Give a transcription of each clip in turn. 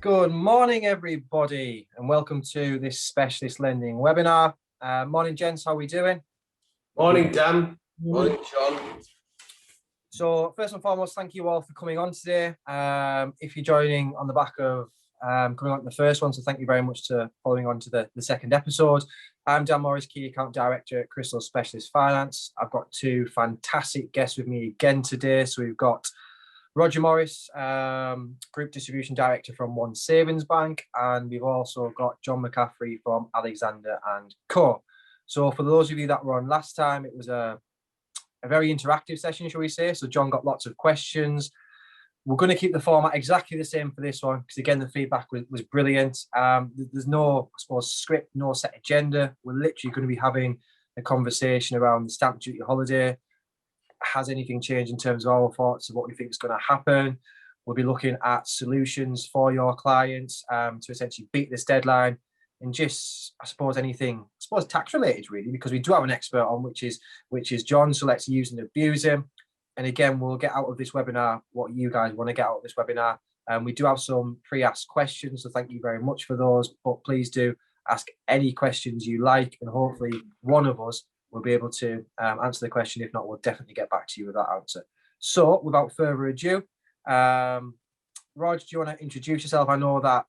Good morning, everybody, and welcome to this specialist lending webinar. Morning, gents. How are we doing? Morning, Dan. Morning, John. So, first and foremost, thank you all for coming on today. If you're joining on the back of coming on to the first one, so thank you very much to following on to the second episode. I'm Dan Morris, Key Account Director at Crystal Specialist Finance. I've got two fantastic guests with me again today. So we've got Roger Morris, Group Distribution Director from One Savings Bank, and we've also got John McCaffrey from Alexander and Co. So for those of you that were on last time, it was a very interactive session, shall we say. So John got lots of questions. We're going to keep the format exactly the same for this one, because again, the feedback was brilliant. There's no, I suppose, script, no set agenda. We're literally going to be having a conversation around the stamp duty holiday. Has anything changed in terms of our thoughts of what we think is going to happen? We'll be looking at solutions for your clients to essentially beat this deadline, and just, I suppose, anything, tax related really, because we do have an expert on, which is John. So let's use and abuse him. And again, we'll get out of this webinar what you guys want to get out of this webinar. We do have some pre-asked questions, so thank you very much for those. But please do ask any questions you like, and hopefully one of us will be able to answer the question. If not, we'll definitely get back to you with that answer. So without further ado, Rog, do you want to introduce yourself? I know that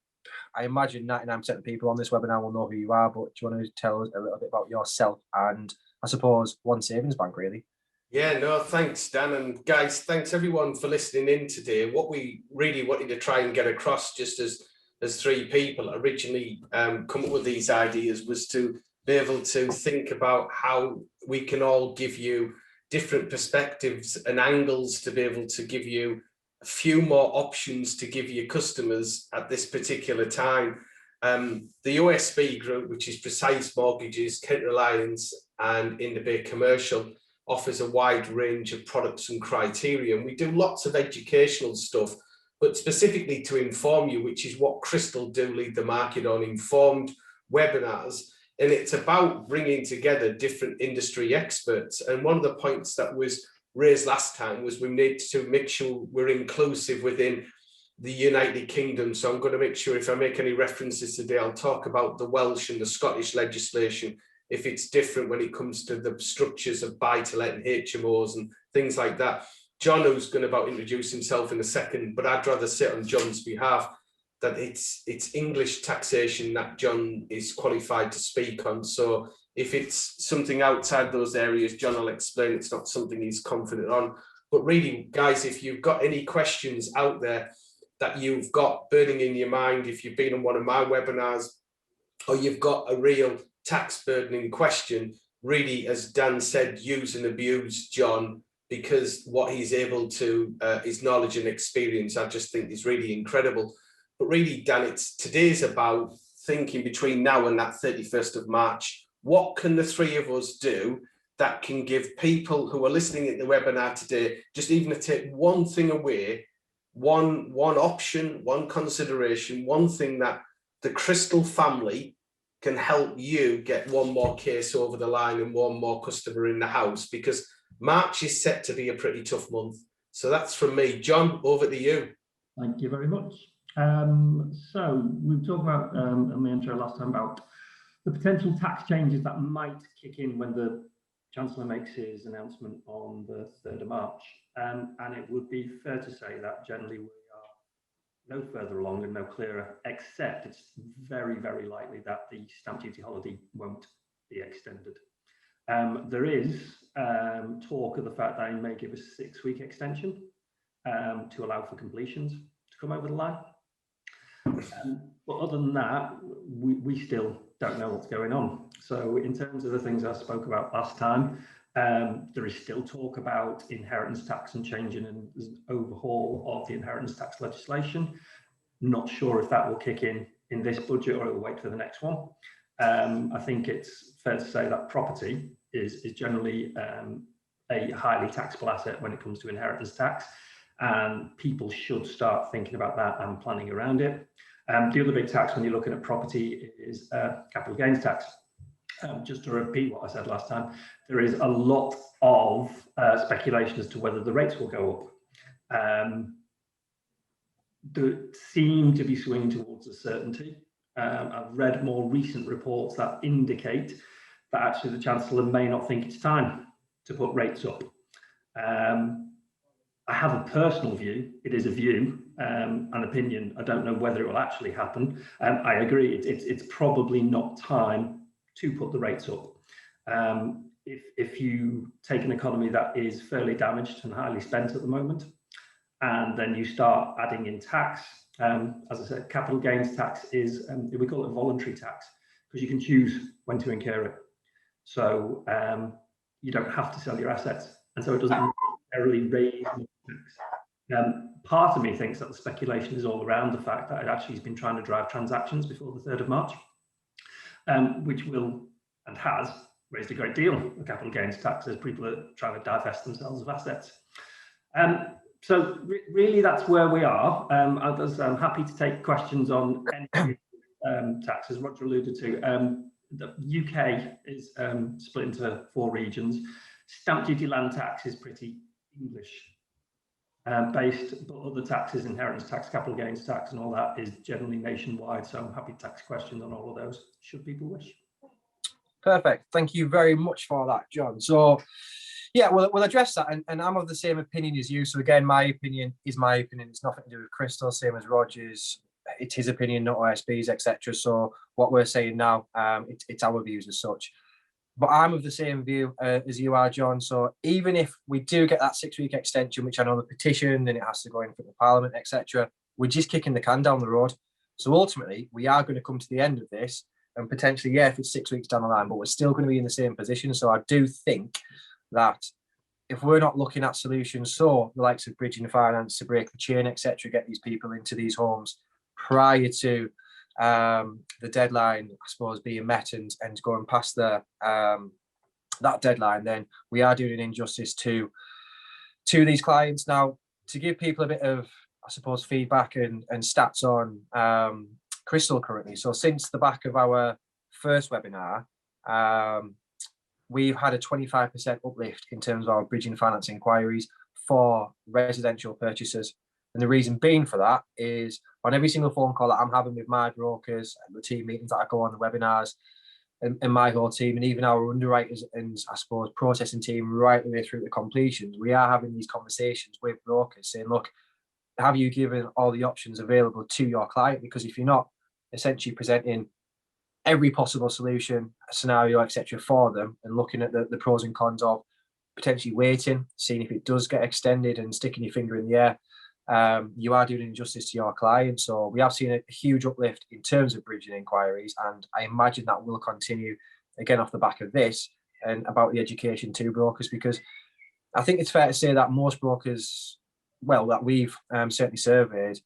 I imagine 99% of people on this webinar will know who you are, but do you want to tell us a little bit about yourself and, I suppose, One Savings Bank, really? Yeah, no, thanks, Dan. And guys, thanks everyone for listening in today. What we really wanted to try and get across, just as three people originally come up with these ideas, was to be able to think about how we can all give you different perspectives and angles to be able to give you a few more options to give your customers at this particular time. The OSB group, which is Precise Mortgages, Kent Reliance and In the Bay Commercial, offers a wide range of products and criteria. And we do lots of educational stuff, but specifically to inform you, which is what Crystal do lead the market on, informed webinars. And it's about bringing together different industry experts. And one of the points that was raised last time was we need to make sure we're inclusive within the United Kingdom. So I'm going to make sure if I make any references today, I'll talk about the Welsh and the Scottish legislation, if it's different when it comes to the structures of buy-to-let and HMOs and things like that. John, who's going to about introduce himself in a second, but I'd rather sit on John's behalf, that it's English taxation that John is qualified to speak on. So if it's something outside those areas, John will explain it's not something he's confident on. But really, guys, if you've got any questions out there that you've got burning in your mind, if you've been on one of my webinars, or you've got a real tax burdening question, really, as Dan said, use and abuse John, because what he's able to, his knowledge and experience, I just think is really incredible. But really, Dan, today's about thinking between now and that 31st of March, what can the three of us do that can give people who are listening at the webinar today, just even to take one thing away, one option, one consideration, one thing that the Crystal family can help you get one more case over the line and one more customer in the house, because March is set to be a pretty tough month. So that's from me. John, over to you. Thank you very much. So we've talked about in the intro last time about the potential tax changes that might kick in when the Chancellor makes his announcement on the 3rd of March. And it would be fair to say that generally we are no further along and no clearer, except it's very, very likely that the stamp duty holiday won't be extended. There is talk of the fact that he may give a 6-week extension to allow for completions to come over the line. But other than that, we still don't know what's going on. So in terms of the things I spoke about last time, there is still talk about inheritance tax and changing an overhaul of the inheritance tax legislation. Not sure if that will kick in this budget or it'll wait for the next one. I think it's fair to say that property is generally a highly taxable asset when it comes to inheritance tax, and people should start thinking about that and planning around it. The other big tax when you're looking at property is capital gains tax. Just to repeat what I said last time, there is a lot of speculation as to whether the rates will go up. seem to be swinging towards a certainty. I've read more recent reports that indicate that actually the Chancellor may not think it's time to put rates up. I have a personal view. It is a view, an opinion. I don't know whether it will actually happen. I agree. It's probably not time to put the rates up. If you take an economy that is fairly damaged and highly spent at the moment, and then you start adding in tax, as I said, capital gains tax is, we call it a voluntary tax, because you can choose when to incur it. So you don't have to sell your assets, and so it doesn't necessarily raise tax. Part of me thinks that the speculation is all around the fact that it actually has been trying to drive transactions before the 3rd of March, which will and has raised a great deal of capital gains tax as people are trying to divest themselves of assets. So really, that's where we are. I'm happy to take questions on any tax, as Roger alluded to. The UK is split into 4 regions. Stamp duty land tax is pretty English based, but other taxes, inheritance tax, capital gains tax, and all that is generally nationwide. So I'm happy to take questions on all of those, should people wish. Perfect. Thank you very much for that, John. So, yeah, we'll address that. And I'm of the same opinion as you. So, again, my opinion is my opinion. It's nothing to do with Crystal, same as Roger's. It's his opinion, not OSB's, etc. So, what we're saying now, it's our views as such. But I'm of the same view as you are, John. So, even if we do get that 6-week extension, which I know the petition, then it has to go in front of Parliament, etc., we're just kicking the can down the road. So, ultimately, we are going to come to the end of this. And potentially, yeah, if it's 6 weeks down the line, but we're still going to be in the same position. So I do think that if we're not looking at solutions, so the likes of bridging finance to break the chain, etc., get these people into these homes prior to the deadline, I suppose, being met and going past that deadline, then we are doing an injustice to these clients. Now, to give people a bit of, I suppose, feedback and stats on Crystal currently. So since the back of our first webinar, we've had a 25% uplift in terms of our bridging finance inquiries for residential purchasers. And the reason being for that is on every single phone call that I'm having with my brokers and the team meetings that I go on, the webinars, and my whole team, and even our underwriters and I suppose processing team right the way through to completions, we are having these conversations with brokers saying, look, have you given all the options available to your client? Because if you're not essentially presenting every possible solution, scenario, etc., for them, and looking at the pros and cons of potentially waiting, seeing if it does get extended and sticking your finger in the air, you are doing injustice to your client. So we have seen a huge uplift in terms of bridging inquiries, and I imagine that will continue again off the back of this and about the education to brokers, because I think it's fair to say that most brokers, well, that we've certainly surveyed,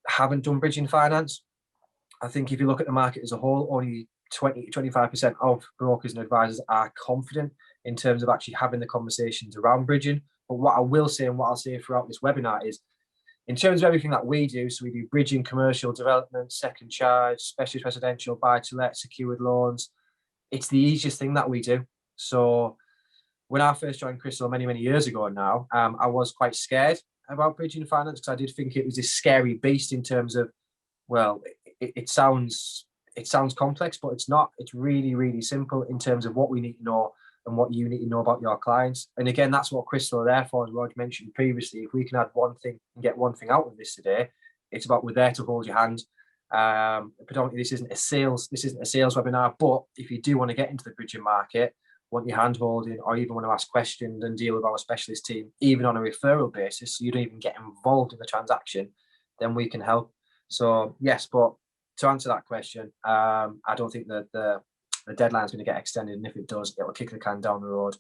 haven't done bridging finance. I think if you look at the market as a whole, only 20-25% of brokers and advisors are confident in terms of actually having the conversations around bridging. But what I will say, and what I'll say throughout this webinar, is in terms of everything that we do, so we do bridging, commercial development, second charge, specialist residential, buy-to-let, secured loans, it's the easiest thing that we do. So when I first joined Crystal many, many years ago now, I was quite scared about bridging finance because I did think it was this scary beast in terms of, well, it sounds complex, but it's not. It's really, really simple in terms of what we need to know and what you need to know about your clients. And again, that's what Crystal are there for, as Rod mentioned previously. If we can add one thing and get one thing out of this today, it's about we're there to hold your hand. Predominantly, this isn't a sales webinar, but if you do want to get into the bridging market, want your hand holding, or even want to ask questions and deal with our specialist team, even on a referral basis, so you don't even get involved in the transaction, then we can help. So yes, but to answer that question, I don't think that the deadline is going to get extended, and if it does, it will kick the can down the road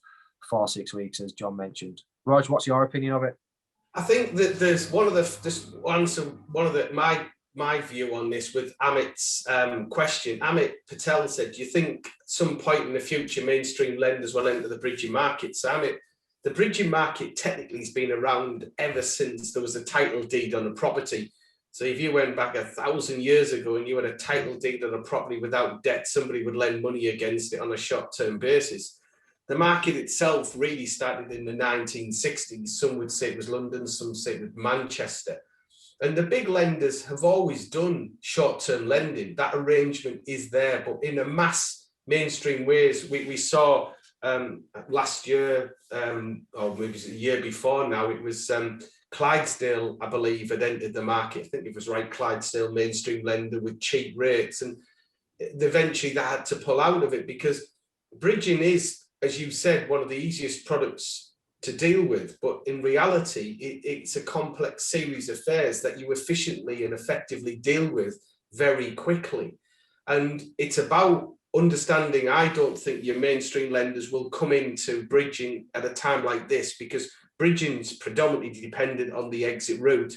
for 6 weeks, as John mentioned. Rog, what's your opinion of it? I think that there's my view on this with Amit's question. Amit Patel said, do you think some point in the future mainstream lenders will enter the bridging market? So Amit, the bridging market technically has been around ever since there was a title deed on a property. So if you went back 1,000 years ago and you had a title deed on a property without debt, somebody would lend money against it on a short-term basis. The market itself really started in the 1960s. Some would say it was London, some say it was Manchester. And the big lenders have always done short-term lending. That arrangement is there, but in a mass mainstream ways. We saw last year, or maybe the year before now, it was Clydesdale, I believe, had entered the market. I think it was right, Clydesdale, mainstream lender with cheap rates. And eventually they had to pull out of it because bridging is, as you said, one of the easiest products to deal with. But in reality, it's a complex series of affairs that you efficiently and effectively deal with very quickly. And it's about understanding. I don't think your mainstream lenders will come into bridging at a time like this, because bridging is predominantly dependent on the exit route.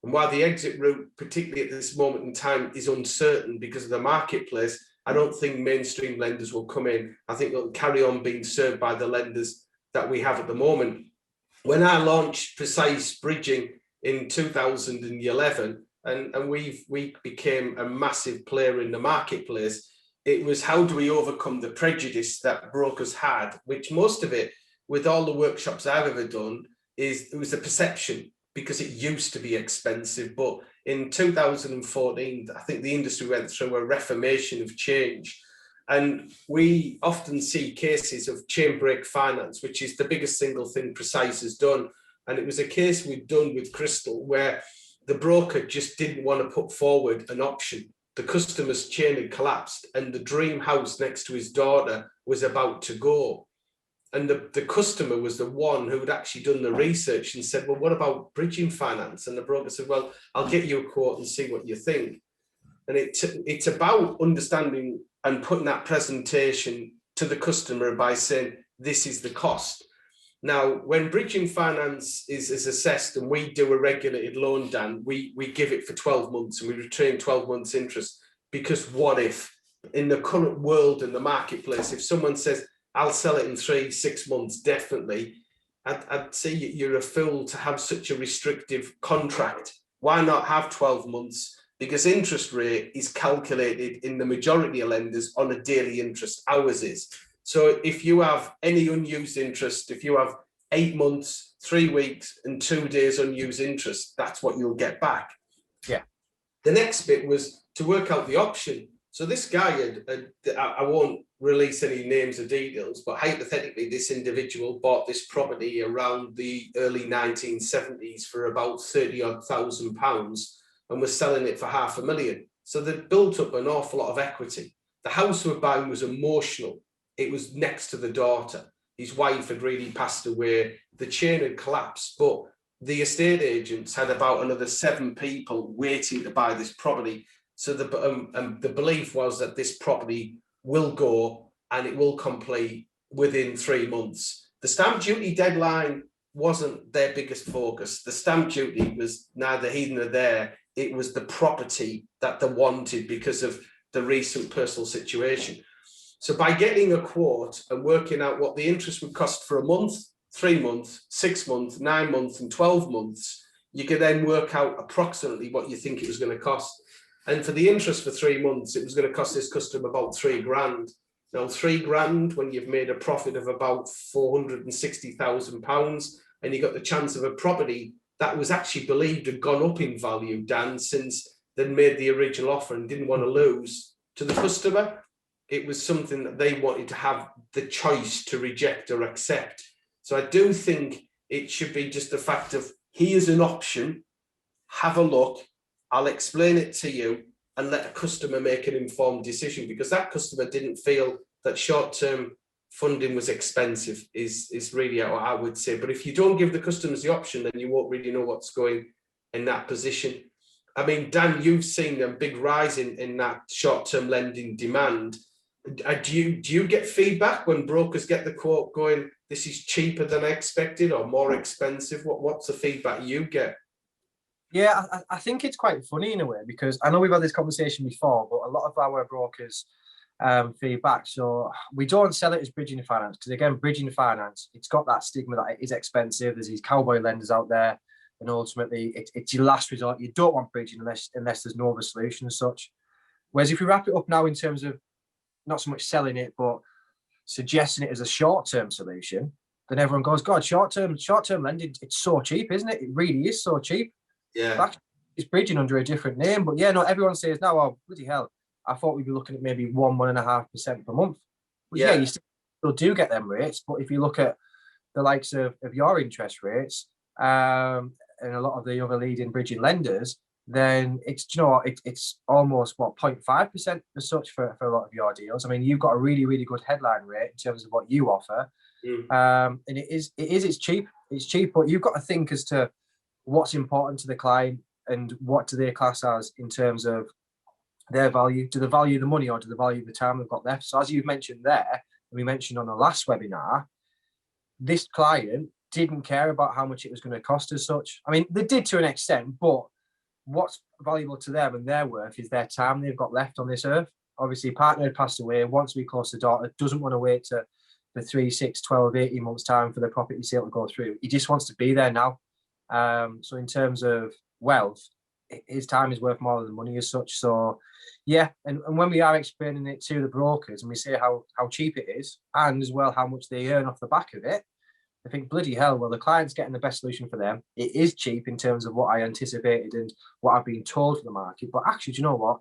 And while the exit route, particularly at this moment in time, is uncertain because of the marketplace, I don't think mainstream lenders will come in. I think they'll carry on being served by the lenders that we have at the moment. When I launched Precise Bridging in 2011, and we became a massive player in the marketplace, it was how do we overcome the prejudice that brokers had, which most of it, with all the workshops I've ever done, is it was a perception because it used to be expensive. But in 2014, I think the industry went through a reformation of change. And we often see cases of chain break finance, which is the biggest single thing Precise has done. And it was a case we'd done with Crystal where the broker just didn't want to put forward an option. The customer's chain had collapsed and the dream house next to his daughter was about to go. And the customer was the one who had actually done the research and said, well, what about bridging finance? And the broker said, well, I'll get you a quote and see what you think. And it's about understanding and putting that presentation to the customer by saying, this is the cost. Now, when bridging finance is assessed and we do a regulated loan, Dan, we give it for 12 months and we retain 12 months interest, because what if in the current world in the marketplace, if someone says, I'll sell it in 3-6 months, definitely, I'd say you're a fool to have such a restrictive contract. Why not have 12 months? Because interest rate is calculated in the majority of lenders on a daily interest, ours is. So if you have any unused interest, if you have 8 months, 3 weeks and 2 days unused interest, that's what you'll get back. Yeah. The next bit was to work out the option. So this guy I won't release any names or details, but hypothetically, this individual bought this property around the early 1970s for about £30,000 and was selling it for £500,000. So they built up an awful lot of equity. The house we're buying was emotional. It was next to the daughter. His wife had really passed away. The chain had collapsed, but the estate agents had about another 7 people waiting to buy this property. So the belief was that this property will go and it will complete within 3 months. The stamp duty deadline wasn't their biggest focus. The stamp duty was neither here nor there. It was the property that they wanted because of the recent personal situation. So by getting a quote and working out what the interest would cost for a month, 3 months, 6 months, 9 months, and 12 months, you could then work out approximately what you think it was going to cost. And for the interest for 3 months, it was going to cost this customer about £3,000. Now, £3,000 when you've made a profit of about £460,000, and you got the chance of a property that was actually believed had gone up in value, Dan, since they'd made the original offer and didn't want to lose to the customer. It was something that they wanted to have the choice to reject or accept. So I do think it should be just the fact of, here's an option, have a look, I'll explain it to you, and let a customer make an informed decision, because that customer didn't feel that short-term funding was expensive, is really what I would say. But if you don't give the customers the option, then you won't really know what's going in that position. I mean, Dan, you've seen a big rise in that short-term lending demand. Do you get feedback when brokers get the quote going, this is cheaper than I expected or more expensive? What's the feedback you get? Yeah, I think it's quite funny in a way, because I know we've had this conversation before, but a lot of our brokers feedback. So we don't sell it as bridging finance, because again, bridging finance, it's got that stigma that it is expensive. There's these cowboy lenders out there, and ultimately it's your last resort. You don't want bridging unless there's no other solution as such. Whereas if we wrap it up now in terms of not so much selling it, but suggesting it as a short-term solution, then everyone goes, God, short-term lending, it's so cheap, isn't it? It really is so cheap. Yeah. But it's bridging under a different name. But yeah, no, everyone says now, oh, bloody hell, I thought we'd be looking at maybe 1.5% per month. Which, yeah, you still do get them rates. But if you look at the likes of your interest rates and a lot of the other leading bridging lenders, then it's, you know, it's almost, what, 0.5% as such for a lot of your deals. I mean, you've got a really, really good headline rate in terms of what you offer. And it's cheap. It's cheap, but you've got to think as to what's important to the client and what do they class as in terms of their value. Do they value the money or do they value the time they've got left? So as you've mentioned there, and we mentioned on the last webinar, this client didn't care about how much it was going to cost as such. I mean, they did to an extent, but what's valuable to them and their worth is their time they've got left on this earth. Obviously, partner had passed away, wants to be close to daughter, doesn't want to wait for 3, 6, 12, 18 months time for the property sale to go through. He just wants to be there now. So in terms of wealth, his time is worth more than money as such. So yeah, and when we are explaining it to the brokers and we say how cheap it is and as well how much they earn off the back of it, I think, bloody hell, well, the client's getting the best solution for them. It is cheap in terms of what I anticipated and what I've been told for the market. But actually, do you know what?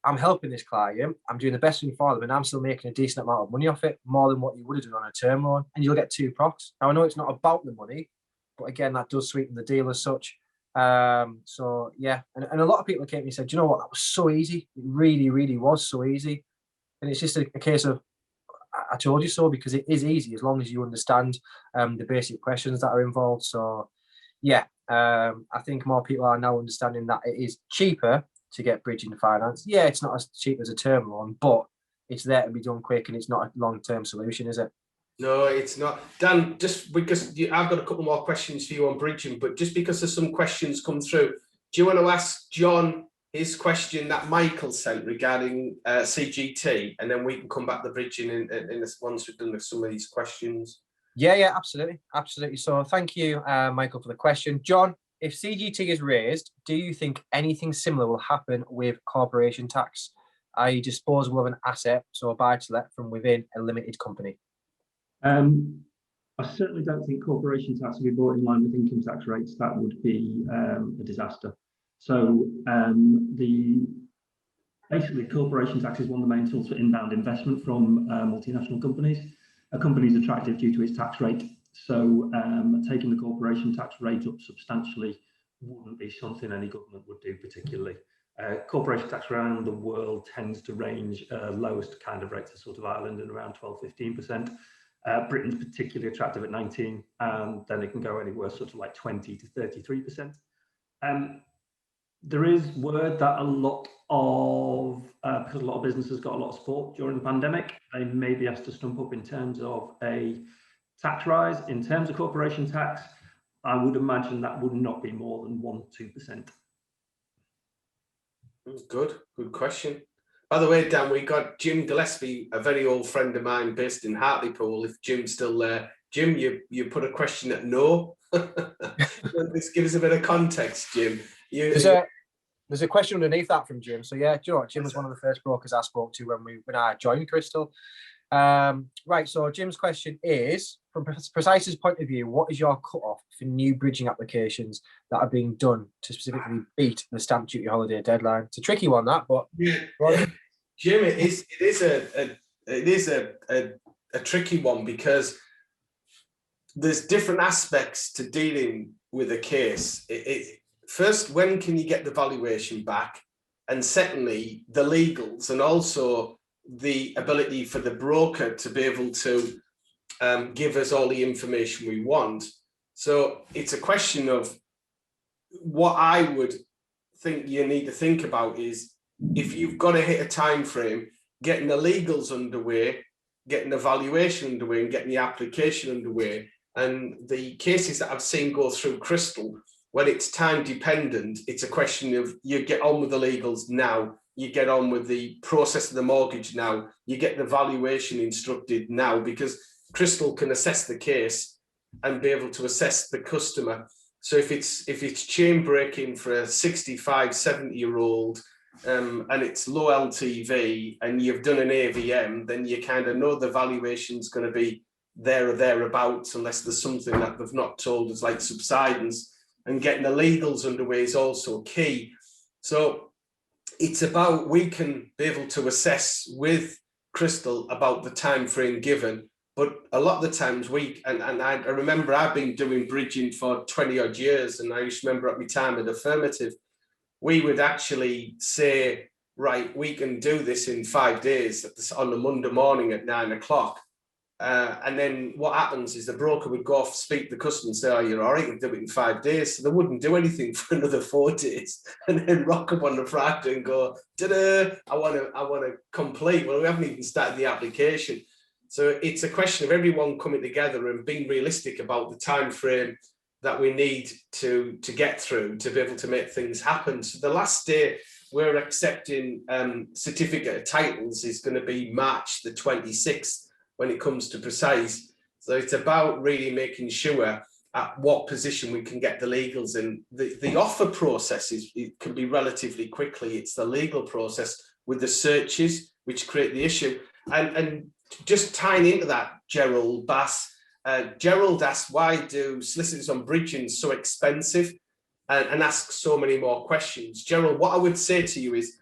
I'm helping this client. I'm doing the best thing for them, and I'm still making a decent amount of money off it, more than what you would have done on a term loan. And you'll get 2 procs. Now, I know it's not about the money, but again, that does sweeten the deal as such. So yeah, and a lot of people came to me and said, you know what, that was so easy. It really, really was so easy. And it's just a case of, I told you so, because it is easy as long as you understand the basic questions that are involved. So yeah, I think more people are now understanding that it is cheaper to get bridging finance. Yeah, it's not as cheap as a term loan, but it's there to be done quick and it's not a long-term solution, is it? No, it's not. Dan, just because I've got a couple more questions for you on bridging, but just because there's some questions come through, do you want to ask John his question that Michael sent regarding CGT, and then we can come back to bridging in this once we've done some of these questions? Yeah, absolutely. So thank you, Michael, for the question. John, if CGT is raised, do you think anything similar will happen with corporation tax, i.e. disposal of an asset, so a buy-to-let from within a limited company? I certainly don't think corporation tax will be brought in line with income tax rates. That would be a disaster. So basically corporation tax is one of the main tools for inbound investment from multinational companies. A company is attractive due to its tax rate. So taking the corporation tax rate up substantially wouldn't be something any government would do particularly. Corporation tax around the world tends to range lowest kind of rates are sort of Ireland and around 12-15%. Britain's particularly attractive at 19%, and then it can go anywhere sort of like 20 to 33%. There is word that a lot of, because a lot of businesses got a lot of support during the pandemic, they may be asked to stump up in terms of a tax rise. In terms of corporation tax, I would imagine that would not be more than 1-2%. Good question. By the way, Dan, we got Jim Gillespie, a very old friend of mine based in Hartlepool. If Jim's still there, Jim, you put a question at no. This gives us a bit of context, Jim. There's a question underneath that from Jim. So yeah, do you know what? Jim was one of the first brokers I spoke to when I joined Crystal. Right, so Jim's question is, from Precise's point of view, what is your cutoff for new bridging applications that are being done to specifically beat the stamp duty holiday deadline? It's a tricky one, that, but yeah. Jim, it is a tricky one because there's different aspects to dealing with a case. First, when can you get the valuation back? And secondly, the legals, and also the ability for the broker to be able to give us all the information we want. So it's a question of what I would think you need to think about is, if you've got to hit a time frame, getting the legals underway, getting the valuation underway, and getting the application underway. And the cases that I've seen go through Crystal, when it's time dependent, it's a question of you get on with the legals now, you get on with the process of the mortgage now, you get the valuation instructed now, because Crystal can assess the case and be able to assess the customer. So if it's chain breaking for a 65, 70-year-old, and it's low LTV and you've done an AVM, then you kind of know the valuation's going to be there or thereabouts, unless there's something that they've not told us, like subsidence. and getting the legals underway is also key. So it's about, we can be able to assess with Crystal about the time frame given, but a lot of the times I remember I've been doing bridging for 20 odd years, and I used to remember at my time at Affirmative, we would actually say, right, we can do this in 5 days on a Monday morning at 9 o'clock. And then what happens is the broker would go off, speak to the customer and say, oh, you're all right, you can do it in 5 days. So they wouldn't do anything for another 4 days, and then rock up on the Friday and go, ta-da, I want to complete. Well, we haven't even started the application. So it's a question of everyone coming together and being realistic about the time frame that we need to get through to be able to make things happen. So the last day we're accepting certificate of titles is going to be March the 26th when it comes to Precise. So it's about really making sure at what position we can get the legals in. The offer process it can be relatively quickly. It's the legal process with the searches which create the issue. And just tying into that, Gerald Bass, Gerald asked, why do solicitors on bridging so expensive, and ask so many more questions? Gerald, what I would say to you is,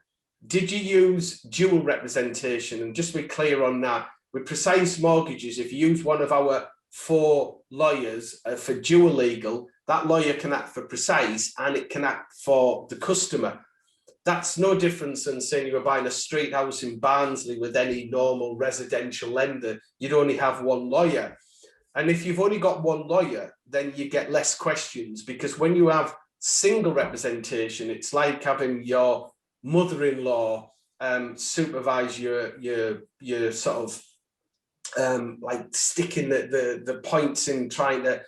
did you use dual representation? And just to be clear on that, with Precise Mortgages, if you use one of our 4 lawyers for dual legal, that lawyer can act for Precise and it can act for the customer. That's no difference than saying you were buying a street house in Barnsley with any normal residential lender. You'd only have 1 lawyer. And if you've only got 1 lawyer, then you get less questions, because when you have single representation, it's like having your mother-in-law supervise your sort of like sticking the points in, trying to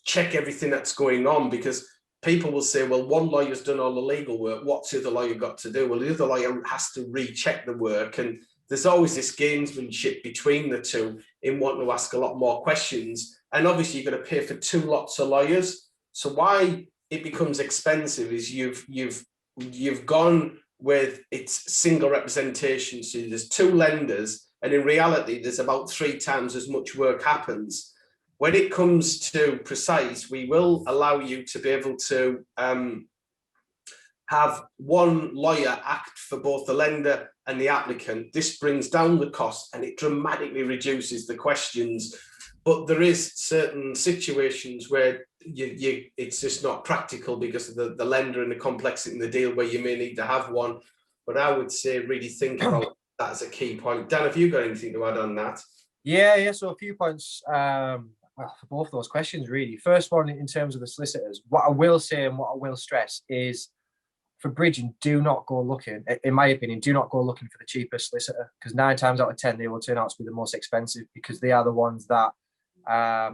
check everything that's going on, because people will say, well, one lawyer's done all the legal work, what's the other lawyer got to do? Well, the other lawyer has to recheck the work, and there's always this gamesmanship between the two in wanting to ask a lot more questions. And obviously you're going to pay for 2 lots of lawyers. So why it becomes expensive is you've gone with its single representation. So there's 2 lenders, and in reality, there's about 3 times as much work happens. When it comes to Precise, we will allow you to be able to have 1 lawyer act for both the lender and the applicant. This brings down the cost and it dramatically reduces the questions. But there is certain situations where it's just not practical because of the lender and the complexity in the deal, where you may need to have 1. But I would say really think about that as a key point. Dan, have you got anything to add on that? Yeah. So a few points for both those questions, really. First one, in terms of the solicitors, what I will say and what I will stress is, for bridging, do not go looking, in my opinion, do not go looking for the cheapest solicitor, because 9 times out of 10, they will turn out to be the most expensive, because they are the ones that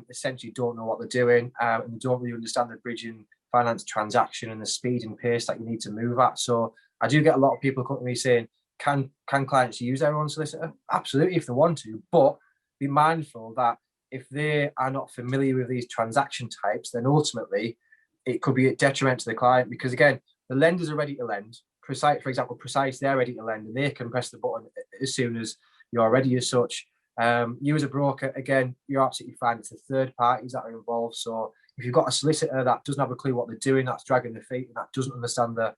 essentially don't know what they're doing, and they don't really understand the bridging finance transaction and the speed and pace that you need to move at. So I do get a lot of people coming to me saying, can clients use their own solicitor? Absolutely, if they want to, but be mindful that if they are not familiar with these transaction types, then ultimately it could be a detriment to the client, because again, the lenders are ready to lend. Precise, for example, Precise, they're ready to lend, and they can press the button as soon as you're ready as such. You as a broker, again, you're absolutely fine. It's the third parties that are involved. So if you've got a solicitor that doesn't have a clue what they're doing, that's dragging their feet, and that doesn't understand the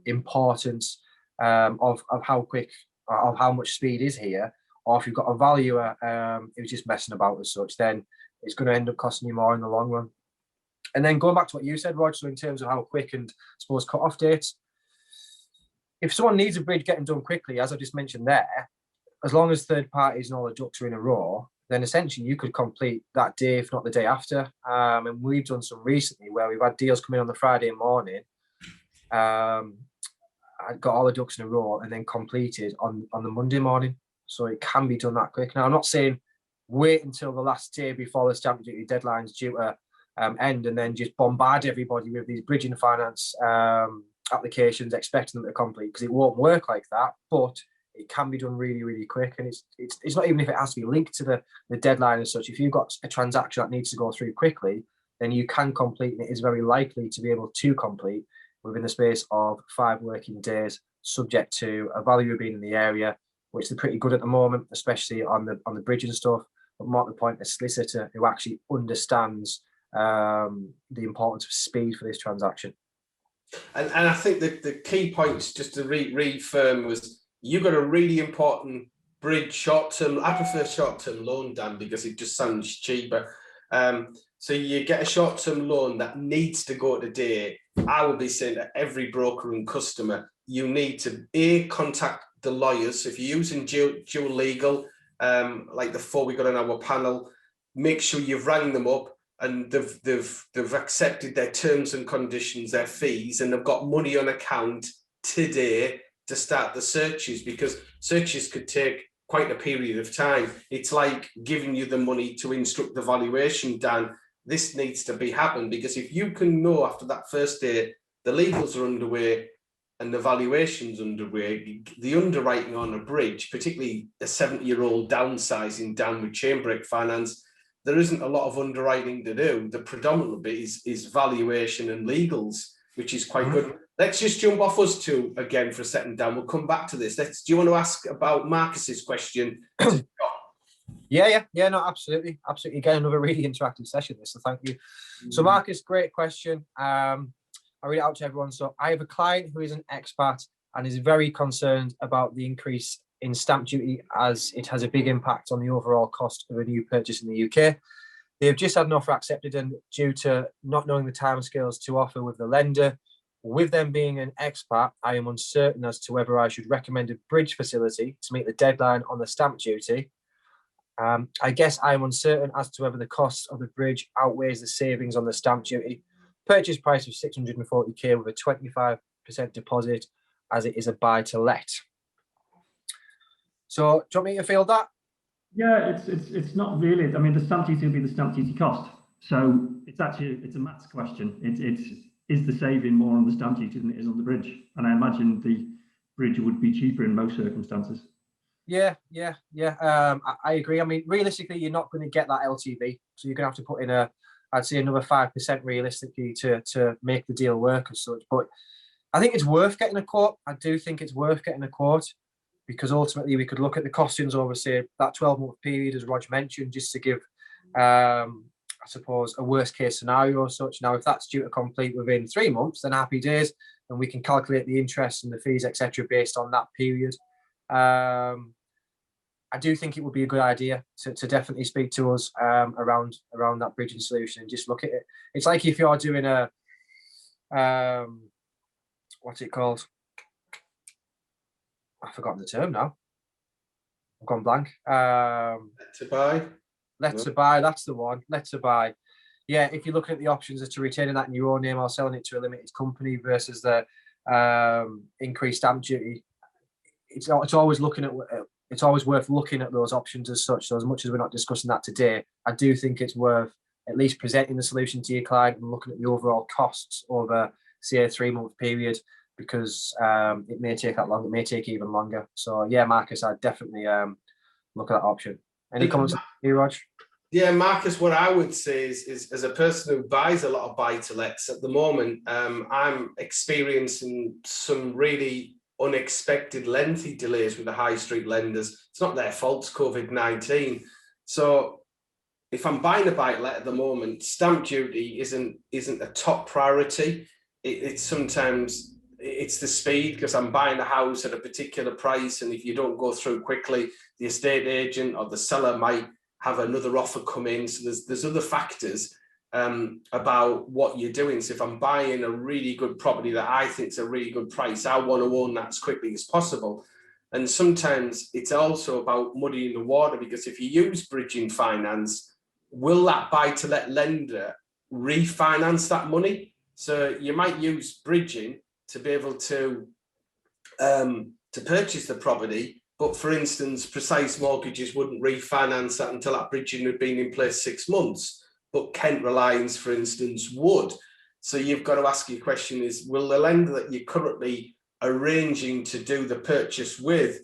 importance of how quick, of how much speed is here, or if you've got a valuer who's just messing about as such, then it's going to end up costing you more in the long run. And then going back to what you said, Rod, so in terms of how quick and, I suppose, cut-off dates, if someone needs a bridge getting done quickly, as I just mentioned there, as long as third parties and all the ducks are in a row, then essentially you could complete that day, if not the day after. And we've done some recently where we've had deals come in on the Friday morning, I got all the ducks in a row, and then completed on the Monday morning. So it can be done that quick. Now, I'm not saying wait until the last day before the stamp duty deadline's due to end and then just bombard everybody with these bridging finance applications expecting them to complete, because it won't work like that. But it can be done really, really quick, and it's not even if it has to be linked to the deadline as such. If you've got a transaction that needs to go through quickly, then you can complete, and it is very likely to be able to complete within the space of 5 working days, subject to a valuer being in the area, which they're pretty good at the moment, especially on the bridging stuff. But more to the point, a solicitor who actually understands the importance of speed for this transaction. And I think that the key points, just to reaffirm, was you got a really important bridge short-term. I prefer short-term loan, Dan, because it just sounds cheaper. So you get a short-term loan that needs to go today. I will be saying to every broker and customer, you need to contact the lawyers. If you're using dual legal, like the 4 we got on our panel, make sure you've rang them up and they've accepted their terms and conditions, their fees, and they've got money on account today to start the searches, because searches could take quite a period of time. It's like giving you the money to instruct the valuation, Dan. This needs to be happened, because if you can know after that first day the legals are underway and the valuation's underway, the underwriting on a bridge, particularly a 70-year-old downsizing down with chain break finance, there isn't a lot of underwriting to do. The predominant bit is valuation and legals, which is quite good. Let's just jump off us two again for a second, Dan. We'll come back to this. Do you want to ask about Marcus's question? Yeah, no, absolutely. Again, another really interactive session this, so thank you. So Marcus, great question. I'll read it out to everyone. So I have a client who is an expat and is very concerned about the increase in stamp duty, as it has a big impact on the overall cost of a new purchase in the UK. They have just had an offer accepted, and due to not knowing the timescales to offer with the lender, with them being an expat, I am uncertain as to whether I should recommend a bridge facility to meet the deadline on the stamp duty. I guess I am uncertain as to whether the cost of the bridge outweighs the savings on the stamp duty. Purchase price of 640k with a 25% deposit, as it is a buy to let. So, do you want me to field that? Yeah, it's not really. I mean, the stamp duty will be the stamp duty cost. So it's a maths question. Is the saving more on the stamp duty than it is on the bridge? And I imagine the bridge would be cheaper in most circumstances. Yeah. I agree. I mean, realistically, you're not going to get that LTV, so you're going to have to put in I'd say another 5% realistically to make the deal work as such. But I think it's worth getting a quote. I do think it's worth getting a quote, because ultimately we could look at the costings over, say, that 12-month period, as Rog mentioned, just to give, I suppose, a worst case scenario as such. Now, if that's due to complete within 3 months, then happy days, and we can calculate the interest and the fees, etc., based on that period. I do think it would be a good idea to definitely speak to us around that bridging solution and just look at it. It's like if you're doing a what's it called? I've forgotten the term now. I've gone blank. To buy. Let's to buy. That's the one. Let's to buy. Yeah, if you're looking at the options as to retaining that in your own name or selling it to a limited company versus the increased stamp duty, it's always looking at. It's always worth looking at those options as such. So as much as we're not discussing that today, I do think it's worth at least presenting the solution to your client and looking at the overall costs over, say, a 3-month period, because it may take that long. It may take even longer. So yeah, Marcus, I'd definitely look at that option. Any comments here, Rog? Yeah, Marcus, what I would say is as a person who buys a lot of buy-to-lets at the moment, I'm experiencing some really unexpected lengthy delays with the high street lenders. It's not their fault, it's COVID-19. So if I'm buying a buy-to-let at the moment, stamp duty isn't a top priority. It's sometimes it's the speed, because I'm buying a house at a particular price, and if you don't go through quickly, the estate agent or the seller might have another offer come in. So there's other factors about what you're doing. So if I'm buying a really good property that I think is a really good price, I want to own that as quickly as possible. And sometimes it's also about muddying the water, because if you use bridging finance, will that buy-to-let lender refinance that money? So you might use bridging to be able to purchase the property, but for instance, precise mortgages wouldn't refinance that until that bridging had been in place 6 months. But Kent Reliance, for instance, would. So you've got to ask your question is, will the lender that you're currently arranging to do the purchase with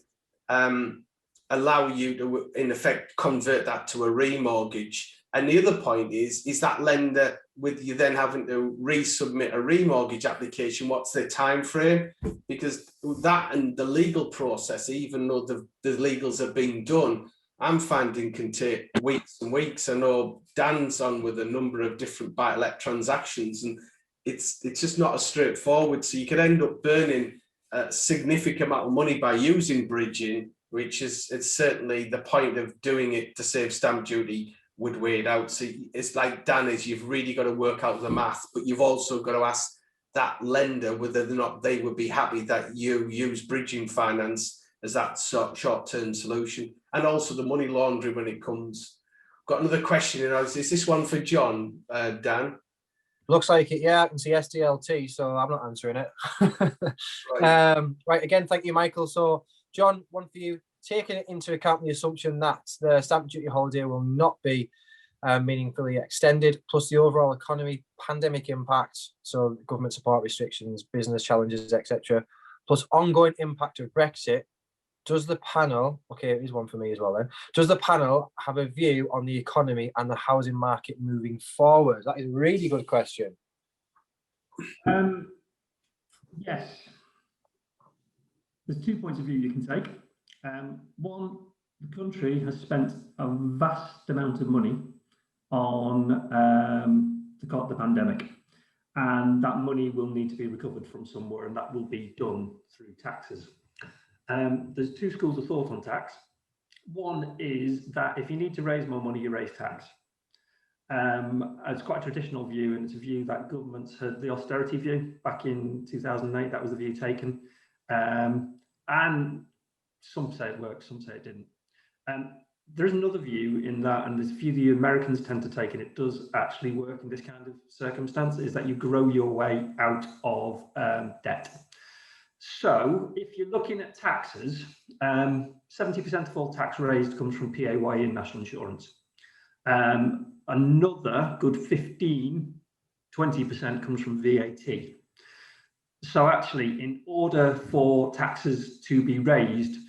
allow you to, in effect, convert that to a remortgage? And the other point is that lender, with you then having to resubmit a remortgage application, what's their time frame? Because that and the legal process, even though the legals have been done, I'm finding can take weeks and weeks. I know Dan's on with a number of different buy-to-let transactions, and it's just not as straightforward. So you could end up burning a significant amount of money by using bridging, which is it's certainly the point of doing it to save stamp duty would weigh it out. So it's like Dan is, you've really got to work out the math, but you've also got to ask that lender whether or not they would be happy that you use bridging finance as that short-term solution, and also the money laundering when it comes. Got another question, is this one for John, Dan? Looks like it, yeah. I can see SDLT, so I'm not answering it. Right, again, thank you, Michael. So, John, one for you. Taking into account the assumption that the stamp duty holiday will not be meaningfully extended, plus the overall economy, pandemic impacts, so government support restrictions, business challenges, etc., plus ongoing impact of Brexit, does the panel, okay, here's one for me as well then, does the panel have a view on the economy and the housing market moving forward? That is a really good question. Yes. There's 2 points of view you can take. One, the country has spent a vast amount of money on the pandemic, and that money will need to be recovered from somewhere, and that will be done through taxes. There's 2 schools of thought on tax. One is that if you need to raise more money, you raise tax. It's quite a traditional view, and it's a view that governments had the austerity view back in 2008. That was the view taken. And some say it worked, some say it didn't. There's another view in that, and there's a view the Americans tend to take, and it does actually work in this kind of circumstance, is that you grow your way out of debt. So if you're looking at taxes, 70% of all tax raised comes from PAYE and national insurance. Another good 15, 20% comes from VAT. So actually, in order for taxes to be raised,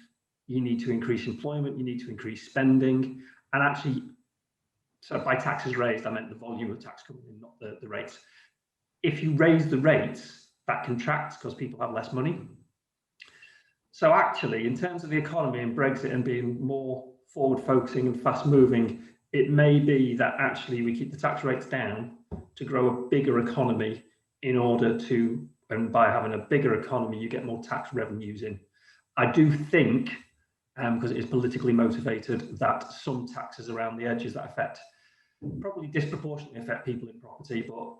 you need to increase employment, you need to increase spending, and actually, so by taxes raised, I meant the volume of tax coming in, not the rates. If you raise the rates, that contracts because people have less money. So actually, in terms of the economy and Brexit and being more forward-focusing and fast-moving, it may be that actually we keep the tax rates down to grow a bigger economy in order to, and by having a bigger economy, you get more tax revenues in. I do think, because it is politically motivated, that some taxes around the edges that affect, probably disproportionately affect people in property, but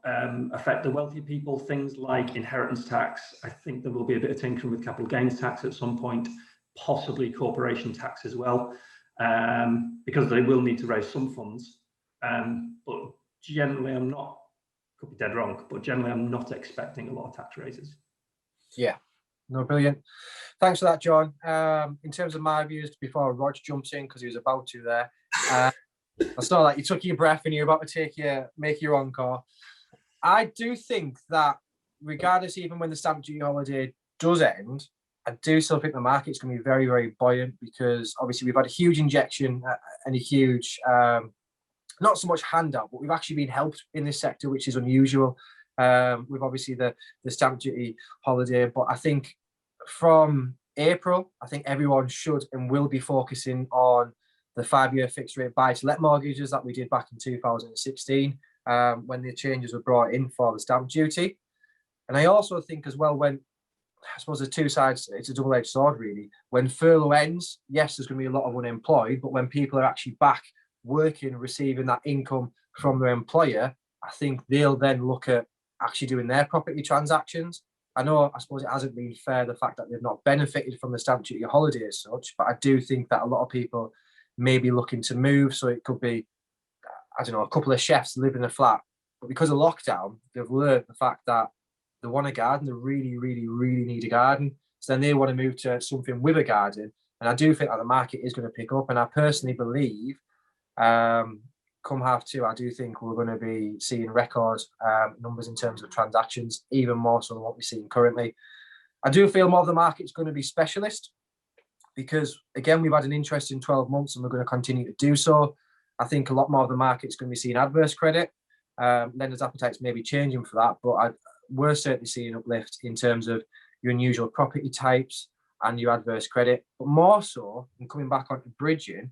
affect the wealthier people, things like inheritance tax. I think there will be a bit of tinkering with capital gains tax at some point, possibly corporation tax as well, because they will need to raise some funds. But generally, I'm not, could be dead wrong, but generally I'm not expecting a lot of tax raises. Yeah, no, brilliant. Thanks for that, John. In terms of my views, before Rog jumps in, because he was about to there, I saw that you took your breath and you're about to make your encore. I do think that regardless, even when the stamp duty holiday does end, I do still think the market's going to be very, very buoyant, because obviously we've had a huge injection and a huge, not so much handout, but we've actually been helped in this sector, which is unusual. With obviously the stamp duty holiday, but I think from April, I think everyone should and will be focusing on the 5-year fixed rate buy-to-let mortgages that we did back in 2016, when the changes were brought in for the stamp duty. And I also think as well, when, I suppose there's 2 sides, it's a double-edged sword really. When furlough ends, yes, there's going to be a lot of unemployed, but when people are actually back working and receiving that income from their employer, I think they'll then look at actually doing their property transactions. I suppose it hasn't been fair, the fact that they've not benefited from the stamp duty holiday as such, but I do think that a lot of people may be looking to move. So it could be, I don't know, a couple of chefs live in a flat, but because of lockdown, they've learned the fact that they want a garden, they really, really, really need a garden. So then they want to move to something with a garden. And I do think that the market is going to pick up. And I personally believe, come half 2, I do think we're going to be seeing record numbers in terms of transactions, even more so than what we're seeing currently. I do feel more of the market's going to be specialist, because again, we've had an interesting 12 months and we're going to continue to do so. I think a lot more of the market's going to be seeing adverse credit. Lenders' appetites may be changing for that, but we're certainly seeing uplift in terms of your unusual property types and your adverse credit. But more so, and coming back onto bridging,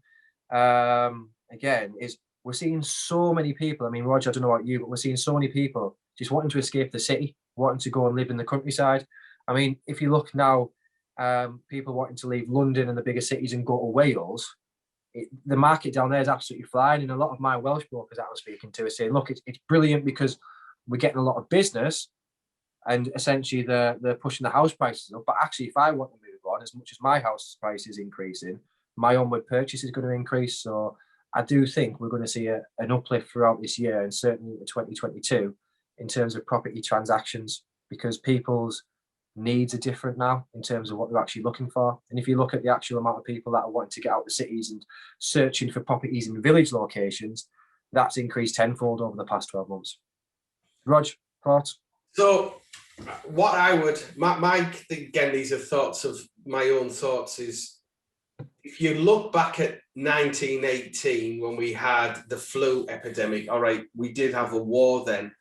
again, is we're seeing so many people. I mean, Roger, I don't know about you, but we're seeing so many people just wanting to escape the city, wanting to go and live in the countryside. I mean, if you look now, people wanting to leave London and the bigger cities and go to Wales, the market down there is absolutely flying. And a lot of my Welsh brokers that I'm speaking to are saying, look, it's brilliant because we're getting a lot of business and essentially they're pushing the house prices up. But actually, if I want to move on, as much as my house price is increasing, my onward purchase is going to increase. So I do think we're going to see an uplift throughout this year and certainly in 2022 in terms of property transactions, because people's needs are different now in terms of what they're actually looking for. And if you look at the actual amount of people that are wanting to get out of the cities and searching for properties in village locations, that's increased tenfold over the past 12 months. Rog, thoughts? So what I would, again, these are thoughts of my own thoughts, is if you look back at 1918 when we had the flu epidemic, all right, we did have a war then,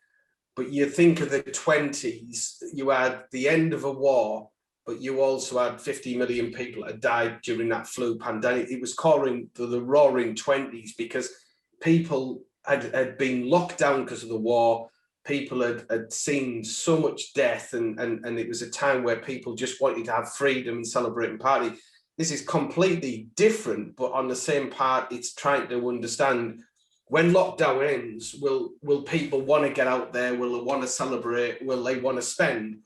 but you think of the 20s, you had the end of a war, but you also had 50 million people that had died during that flu pandemic. It was calling the roaring 20s because people had been locked down because of the war. People had seen so much death, and it was a time where people just wanted to have freedom and celebrate and party. This is completely different, but on the same part, it's trying to understand, when lockdown ends, will people want to get out there? Will they want to celebrate? Will they want to spend?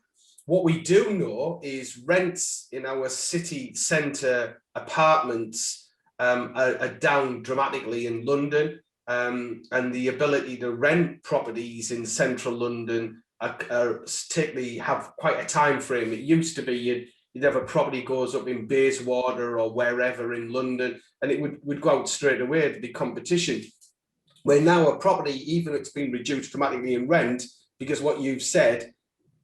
What we do know is rents in our city centre apartments are down dramatically in London. And the ability to rent properties in central London particularly have quite a time frame. It used to be you'd have a property goes up in Bayswater or wherever in London, and it would go out straight away. There'd be competition. Where now a property, even if it's been reduced dramatically in rent, because what you've said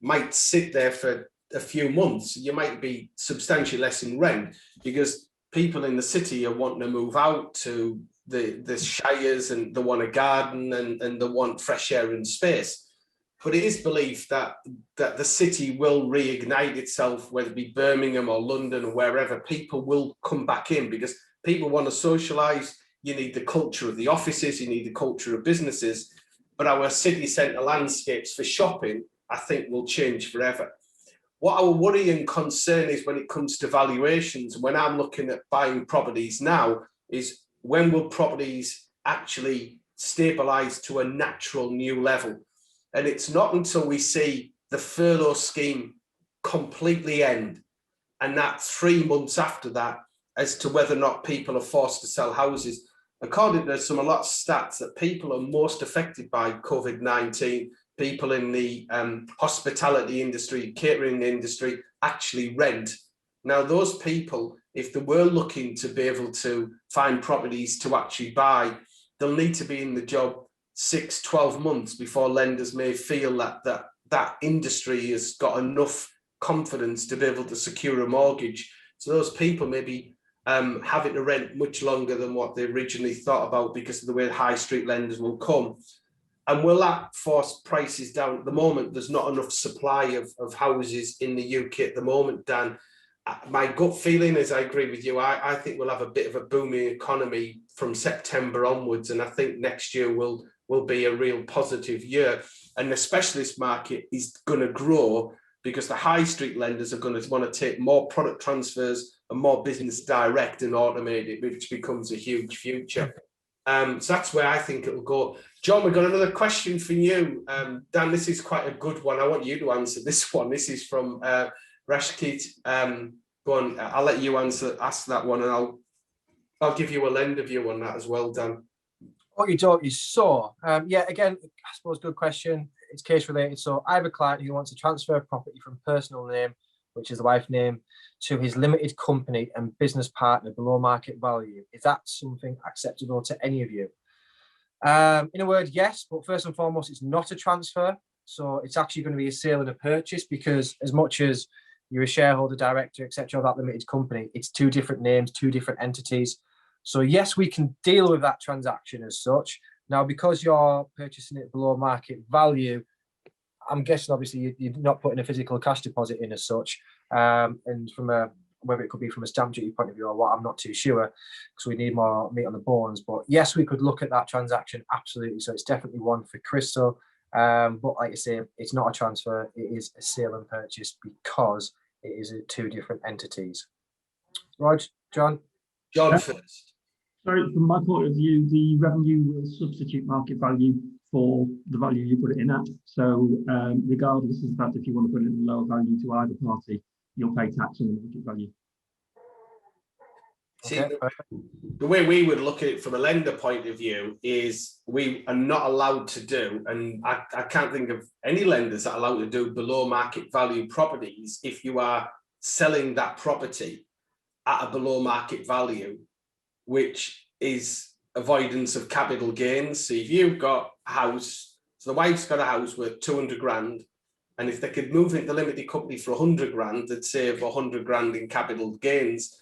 might sit there for a few months, you might be substantially less in rent because people in the city are wanting to move out to the shires, and they want a garden and they want fresh air and space. But it is believed that the city will reignite itself, whether it be Birmingham or London or wherever. People will come back in because people want to socialise. You need the culture of the offices, you need the culture of businesses, but our city centre landscapes for shopping, I think, will change forever. What our worry and concern is when it comes to valuations, when I'm looking at buying properties now, is when will properties actually stabilise to a natural new level? And it's not until we see the furlough scheme completely end, and that 3 months after that, as to whether or not people are forced to sell houses. According to a lot of stats, that people are most affected by COVID-19, people in the hospitality industry, catering industry, actually rent. Now, those people, if they were looking to be able to find properties to actually buy, they'll need to be in the job 6-12 months before lenders may feel that industry has got enough confidence to be able to secure a mortgage. So those people may be having to rent much longer than what they originally thought about because of the way high street lenders will come. And will that force prices down? At the moment, there's not enough supply of houses in the UK at the moment, Dan. My gut feeling is, I agree with you, I think we'll have a bit of a booming economy from September onwards, and I think next year will be a real positive year. And the specialist market is going to grow because the high street lenders are going to want to take more product transfers and more business direct and automate it, which becomes a huge future. So that's where I think it'll go. John, we've got another question for you. Dan, this is quite a good one. I want you to answer this one. This is from Rashkit. Go on, I'll let you ask that one, and I'll give you a lender view on that as well, Dan. Okay, so yeah, again, I suppose good question. It's case related. So I have a client who wants to transfer property from personal name, which is the wife's name, to his limited company and business partner below market value. Is that something acceptable to any of you? In a word, yes, but first and foremost, it's not a transfer. So it's actually going to be a sale and a purchase, because as much as you're a shareholder, director, etc., of that limited company, it's two different names, two different entities. So yes, we can deal with that transaction as such. Now, because you're purchasing it below market value, I'm guessing obviously you're not putting a physical cash deposit in as such. And from a whether it could be from a stamp duty point of view or what, I'm not too sure, because we need more meat on the bones. But yes, we could look at that transaction, absolutely. So it's definitely one for Crystal. But like I say, it's not a transfer, it is a sale and purchase because it is two different entities. Rog, John? John first. Sorry, from my point of view, the revenue will substitute market value for the value you put it in at. So regardless of the fact if you want to put it in lower value to either party, you'll pay tax on the market value. See, Okay. the way we would look at it from a lender point of view is we are not allowed to do, and I can't think of any lenders that are allowed to do below market value properties if you are selling that property at a below market value, which is avoidance of capital gains. So if you've got a house, so the wife's got a house worth 200 grand, and if they could move it into limited company for 100 grand, they'd save 100 grand in capital gains.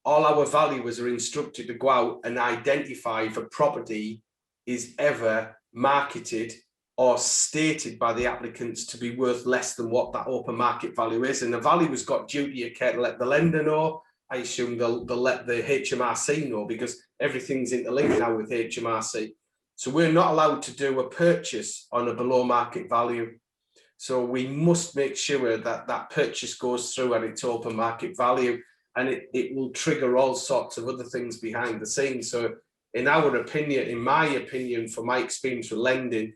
All our valuers are instructed to go out and identify if a property is ever marketed or stated by the applicants to be worth less than what that open market value is. And the valuer's got duty of care to let the lender know. I assume they'll let the HMRC know, because everything's interlinked now with HMRC. So we're not allowed to do a purchase on a below market value. So we must make sure that that purchase goes through at its open market value, and it will trigger all sorts of other things behind the scenes. So in our opinion, in my opinion, from my experience with lending,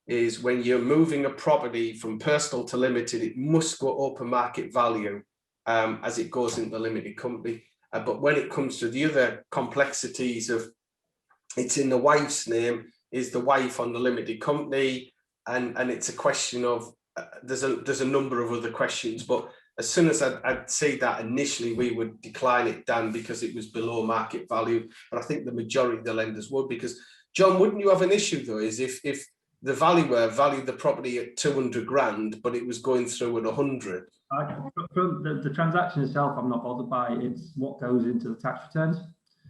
is when you're moving a property from personal to limited, it must go open market value as it goes into the limited company. But when it comes to the other complexities of it's in the wife's name, is the wife on the limited company, and it's a question of there's a number of other questions. But as soon as I'd say that initially, we would decline it, Dan, because it was below market value. But I think the majority of the lenders would, because John, wouldn't you have an issue though, is if the valuer valued the property at 200 grand, but it was going through at 100? From the transaction itself, I'm not bothered by it. It's what goes into the tax returns.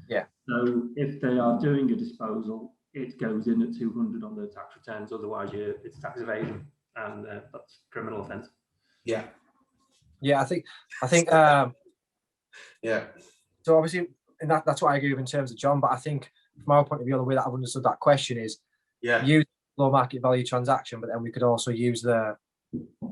Yeah. So if they are doing a disposal, it goes in at 200 on the tax returns. Otherwise, it's tax evasion, and that's criminal offence. Yeah. Yeah, I think. Yeah. So obviously, and that's what I agree with in terms of John. But I think from our point of view, the way that I've understood that question is, use low market value transaction, but then we could also use the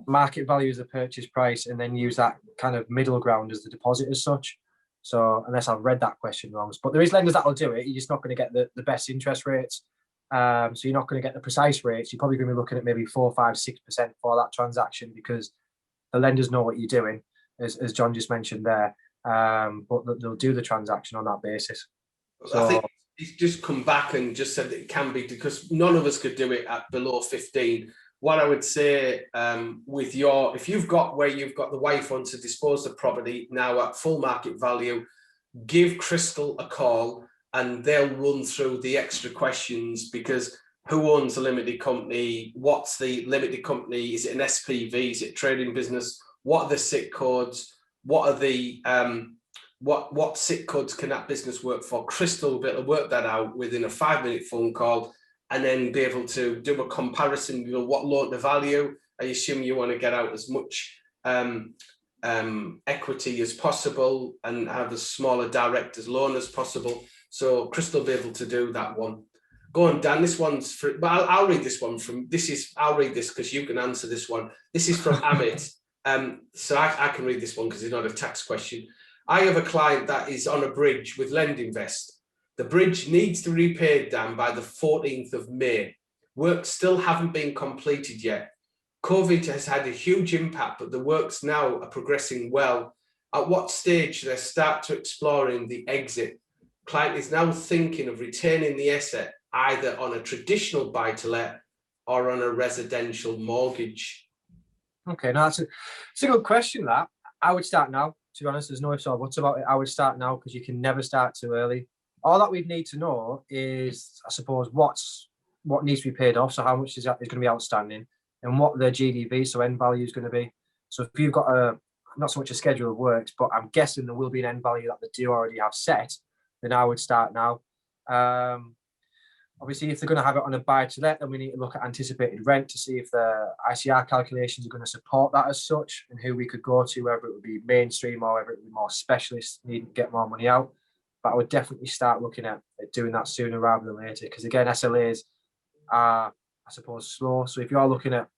market value as the purchase price, and then use that kind of middle ground as the deposit as such. So unless I've read that question wrong, but there is lenders that will do it. You're just not going to get the best interest rates. So you're not going to get the precise rates. You're probably going to be looking at maybe 4, 5, 6% for that transaction, because the lenders know what you're doing, as John just mentioned there. But they'll do the transaction on that basis. So, I think he's just come back and just said that it can be, because none of us could do it at below 15. What I would say if you've got the wife wants to dispose of property now at full market value, give Crystal a call and they'll run through the extra questions, because who owns a limited company? What's the limited company? Is it an SPV? Is it trading business? What are the SIC codes? What are the what SIC codes can that business work for? Crystal will be able to work that out within a 5-minute phone call, and then be able to do a comparison. You know, what loan to value? I assume you want to get out as much equity as possible and have as small a director's loan as possible. So Crystal will be able to do that one. Go on, Dan. This one's for, but I'll read this one from. I'll read this because you can answer this one. This is from Amit. So I can read this one because it's not a tax question. I have a client that is on a bridge with LendInvest. The bridge needs to be repaid, Dan, by the 14th of May. Works still haven't been completed yet. COVID has had a huge impact, but the works now are progressing well. At what stage should I start to exploring the exit? Client is now thinking of retaining the asset either on a traditional buy-to-let or on a residential mortgage. Okay, now it's a good question. That I would start now. To be honest, there's no ifs or buts about it. I would start now, because you can never start too early. All that we'd need to know is, I suppose, what needs to be paid off. So how much is going to be outstanding, and what the GDV, so end value, is going to be. So if you've got not so much a schedule of works, but I'm guessing there will be an end value that they do already have set, then I would start now. Obviously, if they're going to have it on a buy-to-let, then we need to look at anticipated rent to see if the ICR calculations are going to support that as such, and who we could go to, whether it would be mainstream or whether it would be more specialists needing to get more money out. But I would definitely start looking at doing that sooner rather than later, because again, SLAs are, I suppose, slow. So if you're looking at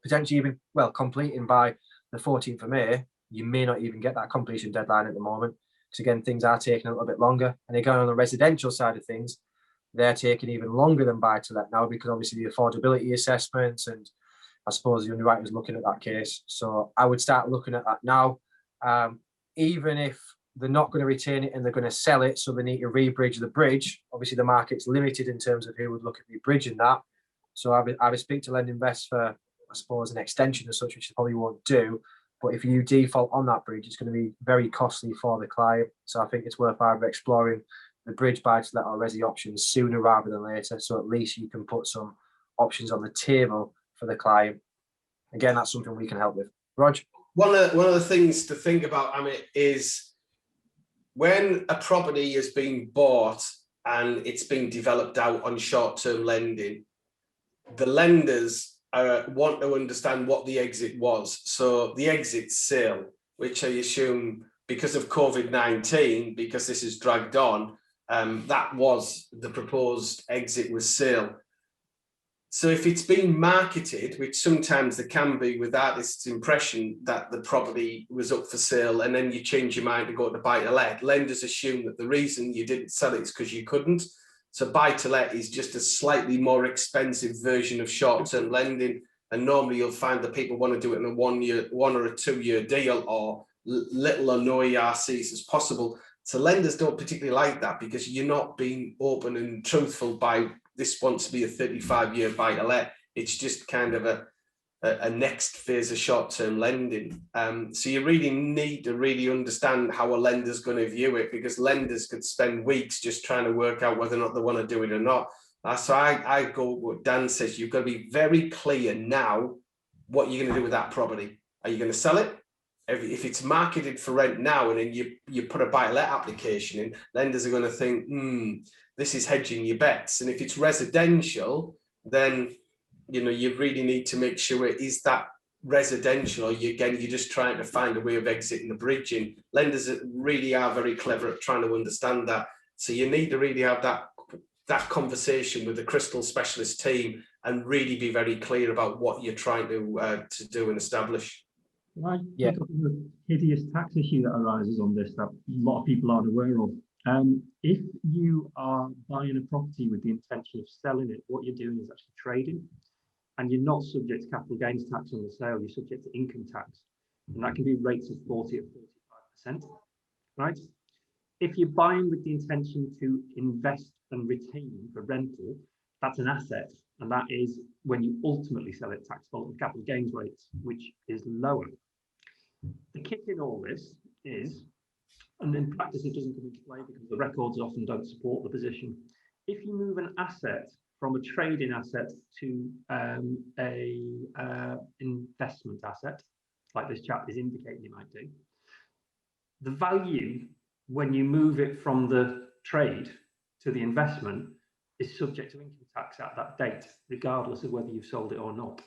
potentially even, well, completing by the 14th of May, you may not even get that completion deadline at the moment, because again, things are taking a little bit longer. And again, on the residential side of things, they're taking even longer than buy-to-let now, because obviously the affordability assessments, and I suppose the underwriter's looking at that case. So I would start looking at that now, even if they're not going to retain it and they're going to sell it, so they need to rebridge the bridge. Obviously, the market's limited in terms of who would look at rebridging that. So I would speak to LendInvest for, I suppose, an extension as such, which they probably won't do. But if you default on that bridge, it's going to be very costly for the client. So I think it's worth either exploring the bridge buy-to-let or resi options sooner rather than later. So at least you can put some options on the table for the client. Again, that's something we can help with. Rog? One of the things to think about, Amit, is when a property is being bought and it's being developed out on short-term lending, the lenders want to understand what the exit was. So the exit sale, which I assume because of COVID-19, because this is dragged on, that was the proposed exit was sale. So if it's being marketed, which sometimes there can be with artists' impression that the property was up for sale, and then you change your mind to go to buy-to-let, lenders assume that the reason you didn't sell it is because you couldn't. So buy-to-let is just a slightly more expensive version of short-term lending. And normally you'll find that people want to do it in a 1 or a 2 year deal, or little or no ERCs as possible. So lenders don't particularly like that, because you're not being open and truthful by this wants to be a 35-year buy-to-let. It's just kind of a next phase of short-term lending. So you really need to really understand how a lender's going to view it, because lenders could spend weeks just trying to work out whether or not they want to do it or not. So I go with what Dan says. You've got to be very clear now what you're going to do with that property. Are you going to sell it? If it's marketed for rent now, and then you put a buy-to-let application in, lenders are going to think, this is hedging your bets. And if it's residential, then you really need to make sure it is that residential, or you're just trying to find a way of exiting the bridging. Lenders really are very clever at trying to understand that. So you need to really have that conversation with the crystal specialist team and really be very clear about what you're trying to do and establish. Right. Yeah. The hideous tax issue that arises on this that a lot of people aren't aware of. If you are buying a property with the intention of selling it, what you're doing is actually trading, and you're not subject to capital gains tax on the sale, you're subject to income tax, and that can be rates of 40 or 45%, right? If you're buying with the intention to invest and retain for rental, that's an asset, and that is when you ultimately sell it taxable on capital gains rates, which is lower. The kick in all this is, and in practice it doesn't come into play because the records often don't support the position. If you move an asset from a trading asset to a investment asset, like this chap is indicating you might do, the value when you move it from the trade to the investment is subject to income tax at that date, regardless of whether you've sold it or not.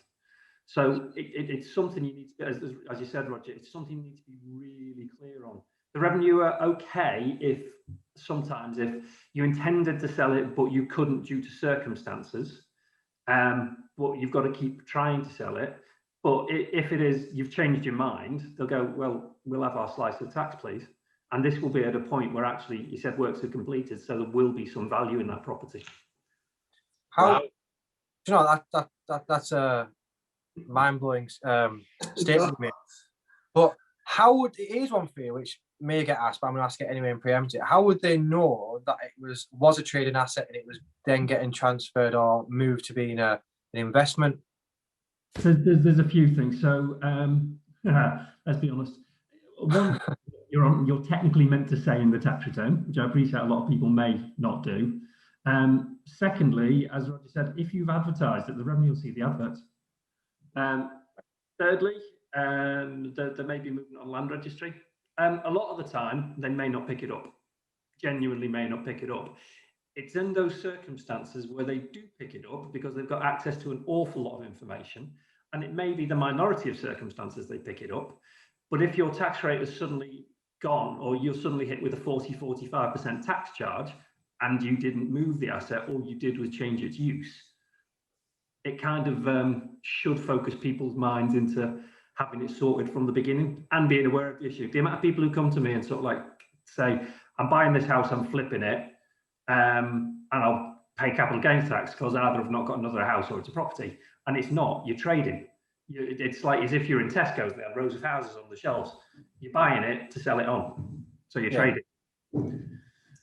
So it's something you need to, as you said, Roger, it's something you need to be really clear on. The revenue are okay if you intended to sell it, but you couldn't due to circumstances, but you've got to keep trying to sell it. But if it is, you've changed your mind, they'll go, well, we'll have our slice of the tax, please. And this will be at a point where actually you said works are completed, so there will be some value in that property. How, you know, that's a mind-blowing statement, mate. But how would, here's one for you, which may get asked, but I'm going to ask it anyway and preempt it. How would they know that it was a trading asset and it was then getting transferred or moved to being an investment? So there's a few things. So let's be honest. One, you're technically meant to say in the tax return, which I appreciate a lot of people may not do. Secondly, as Roger said, if you've advertised it, the revenue will see the advert. Thirdly, there may be movement on land registry. A lot of the time, they may not pick it up. Genuinely may not pick it up. it's in those circumstances where they do pick it up because they've got access to an awful lot of information, and it may be the minority of circumstances they pick it up. But if your tax rate is suddenly gone, or you're suddenly hit with a 45% tax charge, and you didn't move the asset, all you did was change its use, it kind of should focus people's minds into having it sorted from the beginning and being aware of the issue. The amount of people who come to me and sort of like say, I'm buying this house, I'm flipping it, and I'll pay capital gains tax because either I've not got another house or it's a property. And it's not, you're trading. It's like as if you're in Tesco's, they have rows of houses on the shelves. You're buying it to sell it on. So you're trading.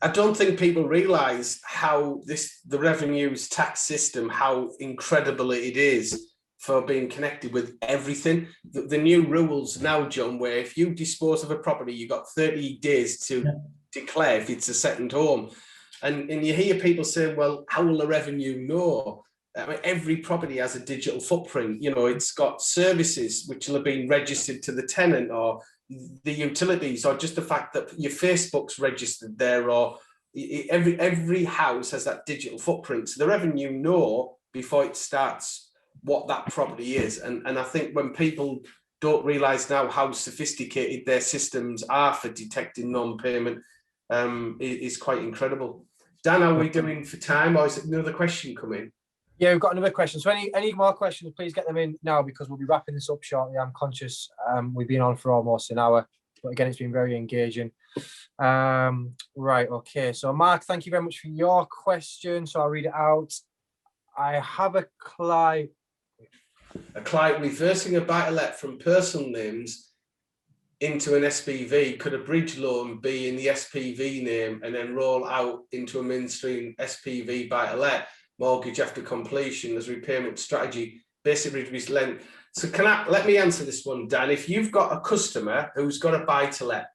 I don't think people realise how the revenues tax system, how incredible it is for being connected with everything. The new rules now, John, where if you dispose of a property, you've got 30 days to declare if it's a second home. And you hear people saying, well, how will the revenue know? I mean, every property has a digital footprint. You know, it's got services which will have been registered to the tenant, or the utilities, or just the fact that your Facebook's registered there, or every house has that digital footprint. So the revenue know before it starts what that property is. And I think when people don't realise now how sophisticated their systems are for detecting non-payment, is quite incredible. Dan, are we doing for time, or is it another question coming? Yeah, we've got another question. So any more questions, please get them in now, because we'll be wrapping this up shortly. I'm conscious we've been on for almost an hour, but again, it's been very engaging. Right, okay. So Mark, thank you very much for your question. So I'll read it out. I have a client reversing a buy-to-let from personal names into an SPV. Could a bridge loan be in the SPV name and then roll out into a mainstream SPV buy-to-let mortgage after completion as repayment strategy, basically reduce length? So let me answer this one, Dan. If you've got a customer who's got a buy-to-let,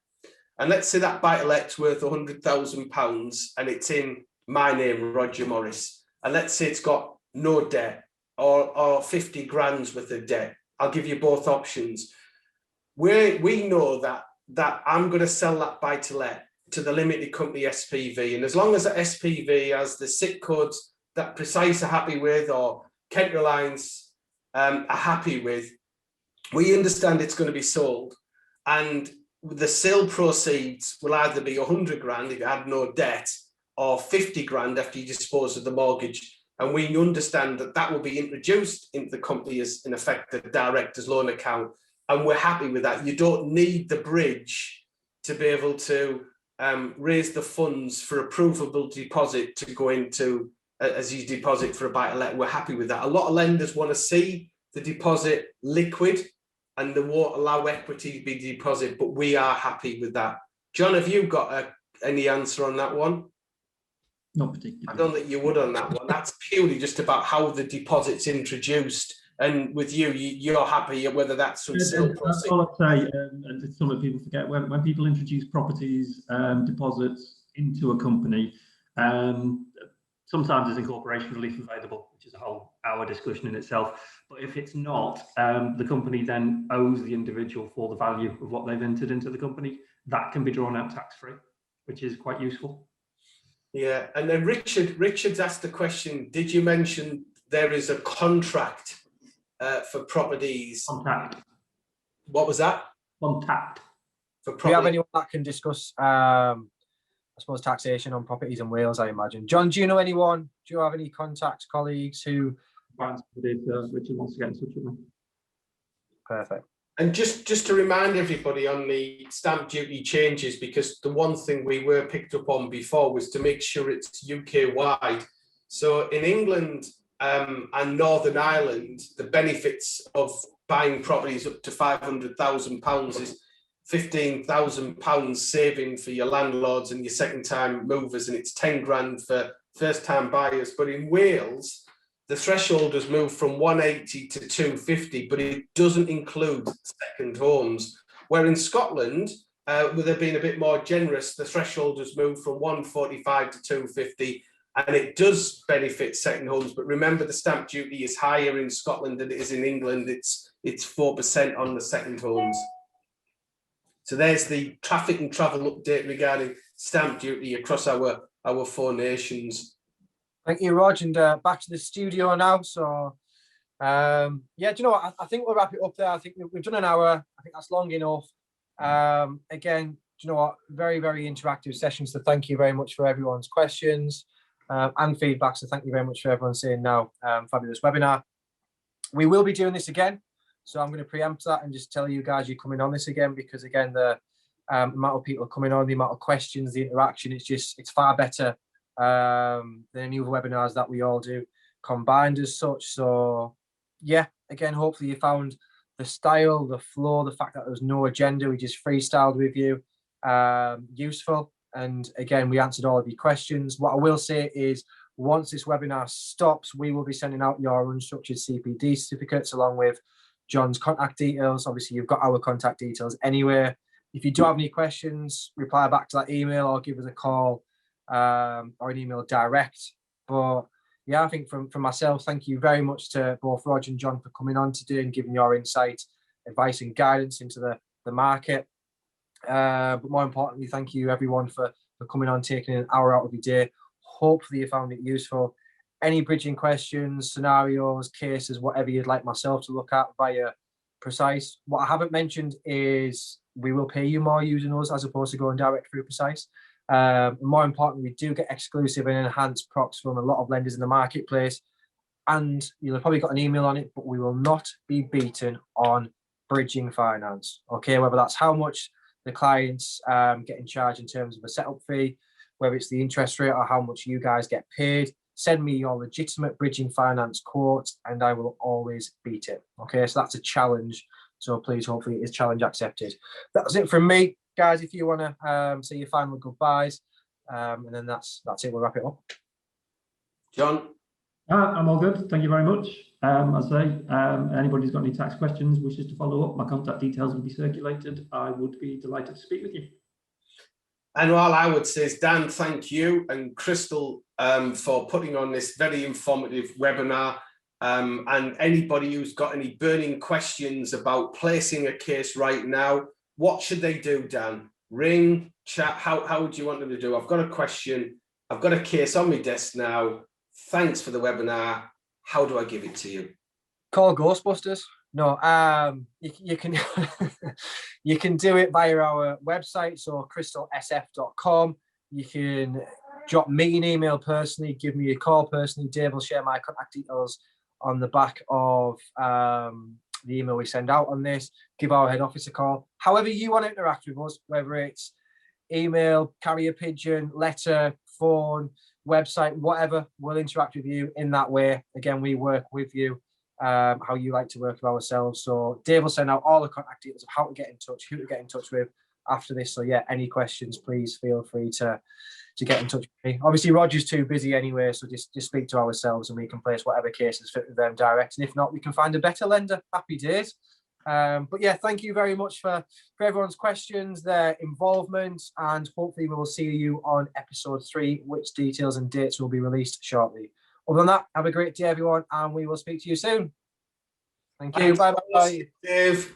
and let's say that buy-to-let's worth £100,000 and it's in my name, Roger Morris, and let's say it's got no debt or 50 grand's worth of debt, I'll give you both options. We know that I'm going to sell that buy-to-let to the limited company SPV, and as long as the SPV has the SIC codes that Precise are happy with, or Kent Reliance are happy with, we understand it's going to be sold, and the sale proceeds will either be 100 grand if you had no debt, or 50 grand after you dispose of the mortgage. And we understand that that will be introduced into the company as, in effect, the director's loan account. And we're happy with that. You don't need the bridge to be able to raise the funds for a provable deposit to go into as you deposit for a buy-to-let. We're happy with that. A lot of lenders want to see the deposit liquid, and they won't allow equity to be deposit, but we are happy with that. John, have you got any answer on that one? Not particularly. I don't think you would on that one. That's purely just about how the deposit's introduced. And with you're happy whether that's from sale proceeds. That's all I'd say, and some of people forget, when people introduce properties, deposits into a company, sometimes there's incorporation relief available, which is a whole hour discussion in itself. But if it's not, the company then owes the individual for the value of what they've entered into the company. That can be drawn out tax-free, which is quite useful. Yeah, and then Richard's asked the question, did you mention there is a contract for properties? Contact. What was that? Contact. For Do you have anyone that can discuss, I suppose, taxation on properties in Wales, I imagine? John, do you know anyone? Do you have any contacts, colleagues who... Richard wants to get in touch with me. Perfect. And just to remind everybody on the stamp duty changes, because the one thing we were picked up on before was to make sure it's UK wide. So in England and Northern Ireland, the benefits of buying properties up to £500,000 is £15,000 saving for your landlords and your second time movers, and it's 10 grand for first time buyers. But in Wales, the threshold has moved from 180 to 250, but it doesn't include second homes. Where in Scotland, where they've been a bit more generous, the threshold has moved from 145 to 250, and it does benefit second homes. But remember, the stamp duty is higher in Scotland than it is in England. It's 4% on the second homes. So there's the traffic and travel update regarding stamp duty across our our four nations. Thank you, Rog, and back to the studio now. So, yeah, do you know what? I think we'll wrap it up there. I think we've done an hour. I think that's long enough. Again, do you know what? Very, very interactive session. So thank you very much for everyone's questions and feedback. So thank you very much for everyone saying now. Fabulous webinar. We will be doing this again. So I'm going to preempt that and just tell you guys you're coming on this again, because again, the amount of people coming on, the amount of questions, the interaction, it's far better than any other webinars that we all do combined as such. So yeah, again, hopefully you found the style, the flow, the fact that there was no agenda, we just freestyled with you, useful. And again, we answered all of your questions. What I will say is, once this webinar stops, we will be sending out your unstructured CPD certificates along with John's contact details. Obviously, you've got our contact details anyway. If you do have any questions, reply back to that email or give us a call or an email direct. But yeah, I think from myself, thank you very much to both Roger and John for coming on today and giving your insight, advice and guidance into the market. But more importantly, thank you everyone for coming on, taking an hour out of your day. Hopefully you found it useful. Any bridging questions, scenarios, cases, whatever you'd like myself to look at via Precise. What I haven't mentioned is we will pay you more using us as opposed to going direct through Precise. More importantly, we do get exclusive and enhanced procs from a lot of lenders in the marketplace. And you'll have probably got an email on it, but we will not be beaten on bridging finance. Okay, whether that's how much the clients get in charge in terms of a setup fee, whether it's the interest rate or how much you guys get paid, send me your legitimate bridging finance quote and I will always beat it. Okay, so that's a challenge. So please, hopefully it is challenge accepted. That's it from me. Guys, if you want to say your final goodbyes, and then that's it, we'll wrap it up. John? I'm all good. Thank you very much. As I say, anybody who's got any tax questions, wishes to follow up, my contact details will be circulated. I would be delighted to speak with you. And all I would say is, Dan, thank you, and Crystal for putting on this very informative webinar. And anybody who's got any burning questions about placing a case right now, what should they do, Dan? Ring, chat, how would you want them to do? I've got a question. I've got a case on my desk now. Thanks for the webinar. How do I give it to you? Call Ghostbusters. No, you can you can do it via our website, so crystalsf.com. You can drop me an email personally, give me a call personally. Dave will share my contact details on the back of the email we send out on this. Give our head office a call. However you want to interact with us, whether it's email, carrier pigeon, letter, phone, website, whatever, we'll interact with you in that way. Again, we work with you how you like to work with ourselves. So Dave will send out all the contact details of how to get in touch, who to get in touch with after this. So yeah, any questions, please feel free to get in touch with me. Obviously, Roger's too busy anyway, so just speak to ourselves and we can place whatever cases fit with them direct. And if not, we can find a better lender. Happy days. But yeah, thank you very much for everyone's questions, their involvement, and hopefully we will see you on episode 3, which details and dates will be released shortly. Other than that, have a great day, everyone, and we will speak to you soon. Thank you. Bye-bye. Dave.